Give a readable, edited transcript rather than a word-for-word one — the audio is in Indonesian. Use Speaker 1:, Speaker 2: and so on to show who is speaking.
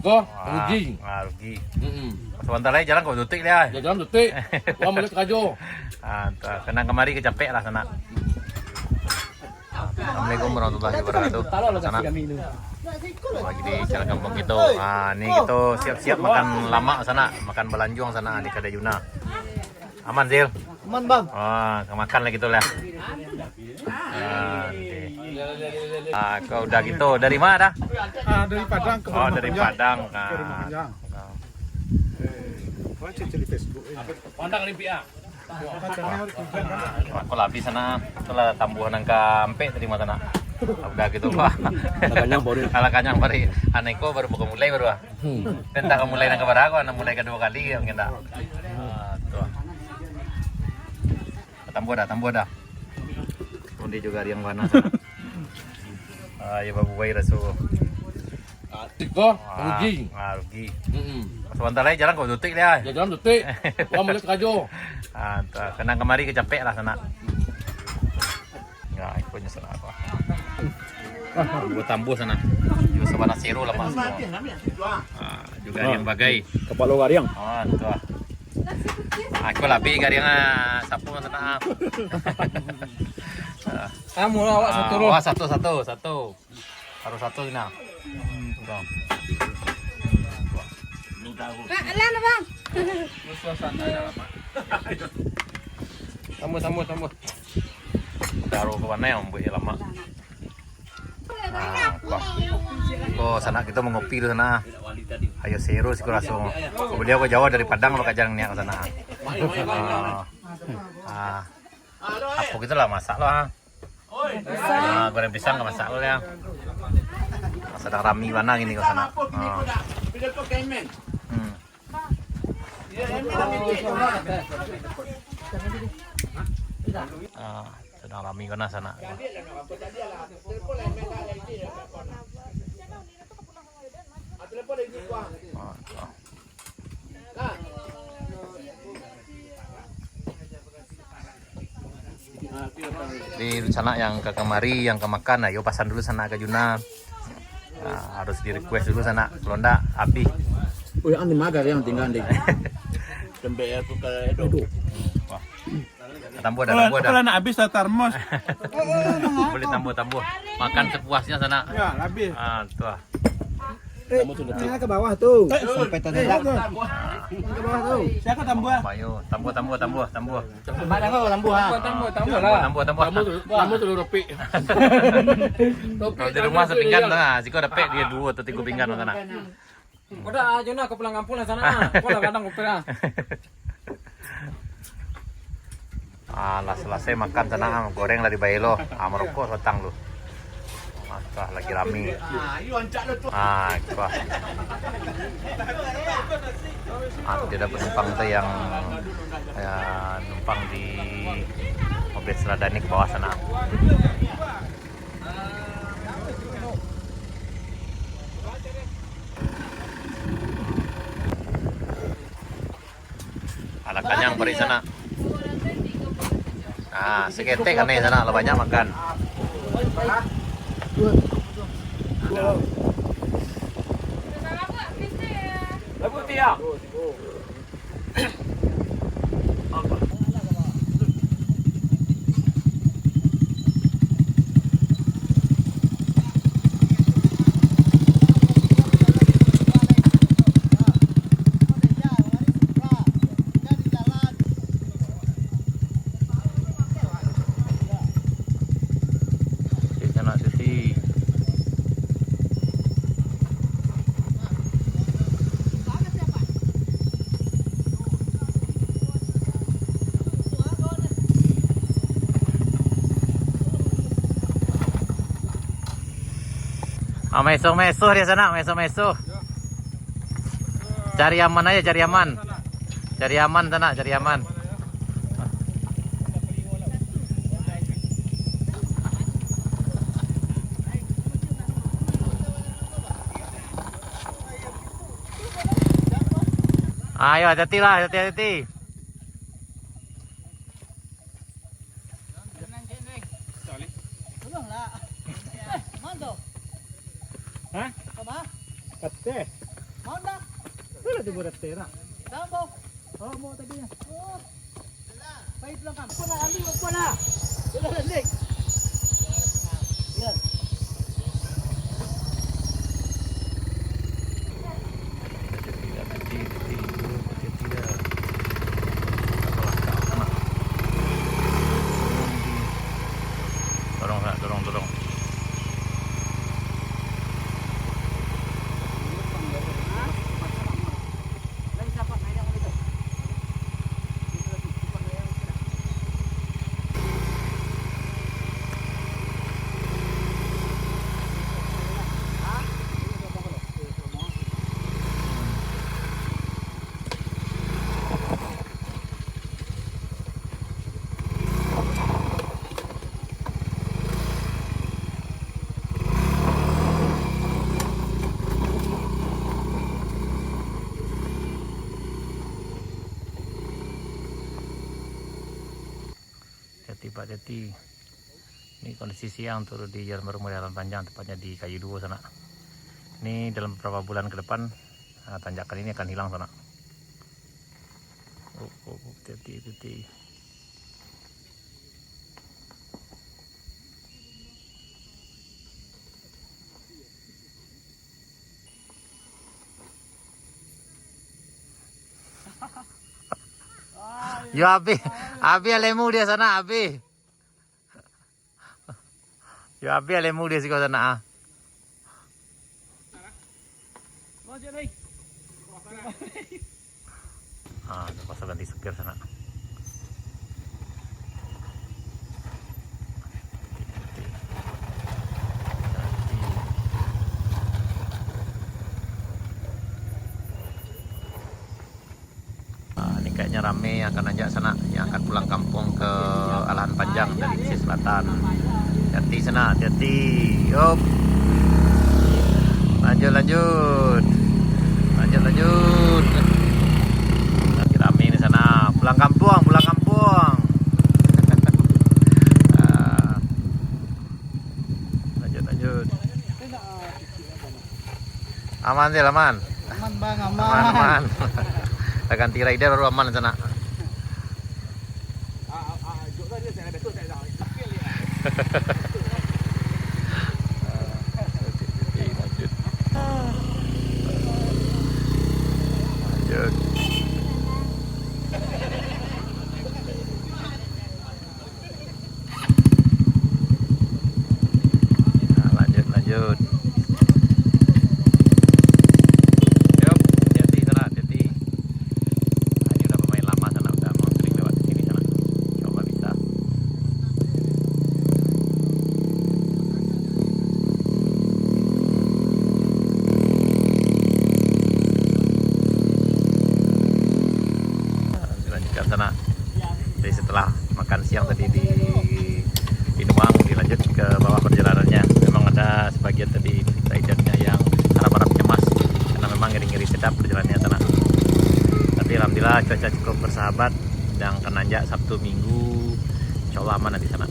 Speaker 1: Tiga, rugi.
Speaker 2: Rugi. Sebentar lagi jalan kau tutik dia.
Speaker 1: Jalan tutik. Wah mulai kerajo.
Speaker 2: Kena kemari kecapek lah sana. Assalamualaikum warahmatullahi wabarakatuh. Sana. Lagi di jalan kampung kita. Ini kita siap-siap makan lama sana, makan belanjuang sana di Kadayuna. Aman Zil?
Speaker 3: Aman bang.
Speaker 2: Makan lah gitu lah. Kau udah gitu dari mana dah?
Speaker 4: Dari Padang ke
Speaker 2: dari Padang.
Speaker 4: Di Facebook.
Speaker 1: Pandang di pihak.
Speaker 2: Aku labis sana, itulah tambuhan angka empe tadi mata nak. Udah gitu pak. Ala kanyang baru, aneko baru buka mulai baru. Tentang mulai nang kabar aku, mulai kedua kali yang kita. Tuh. Tambuh dah. Undi juga yang mana sana. Ya babu bayi rasu.
Speaker 1: Tiga, rugi.
Speaker 2: Rugi. Sebentar lagi jalan kau tutik dia.
Speaker 1: Jalan tutik. Wah mulai kerajo.
Speaker 2: Kena kemari kecapek lah sana. Ya, aku nyesel apa. Buat tambuh sana. Juga sabana seru lah mas. Juga yang bagai.
Speaker 3: Kepala gariang.
Speaker 2: Tuh. Aku lebih gariang sapu sana.
Speaker 1: Kamu awak satu roh.
Speaker 2: Satu. Harus satu ini.
Speaker 5: Alam bang.
Speaker 1: Tambah.
Speaker 2: Taruh ke mana yang buat lama. Sana kita mau ngopi di sana. Ayo seru sih langsung. Kemudian aku jauh dari Padang lo kajang nih ke sana. Apa gitu lah masak lo. Goreng pisang nggak masak lo ya. Sedang rami mana gini ke sana. Sedang rami kana sana. Di sana yang ke kemari, yang ke makan, ayo pasan dulu sana ke Juna. Harus di request dulu sana, kalau enggak habis.
Speaker 3: Andi magar yang tinggal di. Tempe aku ke Edo.
Speaker 2: Tambuh dah.
Speaker 4: Kalau nak habis dah termos.
Speaker 2: Boleh tambuh. Makan sepuasnya sana.
Speaker 4: Ya, habis.
Speaker 2: Tuh.
Speaker 3: Ke bawah tuh. Sampai terdekat. Ke bawah tuh.
Speaker 4: Siapa tambah?
Speaker 2: Ayo, tambuh.
Speaker 3: Mana kau lambu ha?
Speaker 1: Tambah lah.
Speaker 2: Tambuh.
Speaker 1: Tambah telur ropi.
Speaker 2: Kalau di rumah sepinggan lah, jika dapat dia 2 atau 3 pinggan sana.
Speaker 1: Udah aja nak ke pulang kampung lah sana. Pulang kadang kopi lah.
Speaker 2: Selesai makan sana, goreng lah di Bailo. Merokok setang lu. Masa lagi rame. Tidak penumpang tuh yang numpang di mobil Seladani ke bawah sana. Alakan yang beri sana. Seketek kan nih sana, lo banyak makan.
Speaker 1: Lagu tiap.
Speaker 2: Meso dia sana, meso. Cari aman aja, cari aman. Cari aman sana, cari aman. Ayo hati-hati lah, hati-hati.
Speaker 4: Hah? Kate.
Speaker 3: Wala di buat tera.
Speaker 5: Oh, mau tadi ya. Oh. Pahit lang kam. Puna, ali, puna. Wala landik. Yan.
Speaker 2: Dorong. Pak Jati, ini kondisi siang turun di Jalan Baru Jalan Panjang, tepatnya di Kayu Duo sana. Ini dalam beberapa bulan ke depan tanjakan ini akan hilang sana. Jati. Yo Abi alemu dia sana Abi. Yo Abi alemu dia sih kau sana. Pasal ganti supir sana. Ini kayaknya rame yang akan nanjak sana, yang akan pulang kampung ke Alahan Panjang dari sisi selatan. Hati sana, hati. Yup. Lanjut. Nanti rame ini sana. Pulang kampung. Lanjut. Aman sih, aman.
Speaker 5: Aman bang, aman.
Speaker 2: Ganti rider baru aman sana. Lanjut. Yup, hati sana, hati. Ini udah pemain lama sana, udah mau sering lewat sini sana. Coba bisa. Dilanjutkan sana. Jadi setelah makan siang tadi di Nuang, dilanjut ke bawah perjalanannya. Memang ada sebagian tadi ridernya yang harap-harap cemas karena memang ngeri-ngeri sedap perjalanannya sana. Tapi alhamdulillah cuaca cukup bersahabat, sedang akan nanjak Sabtu Minggu, insya Allah aman nanti sana.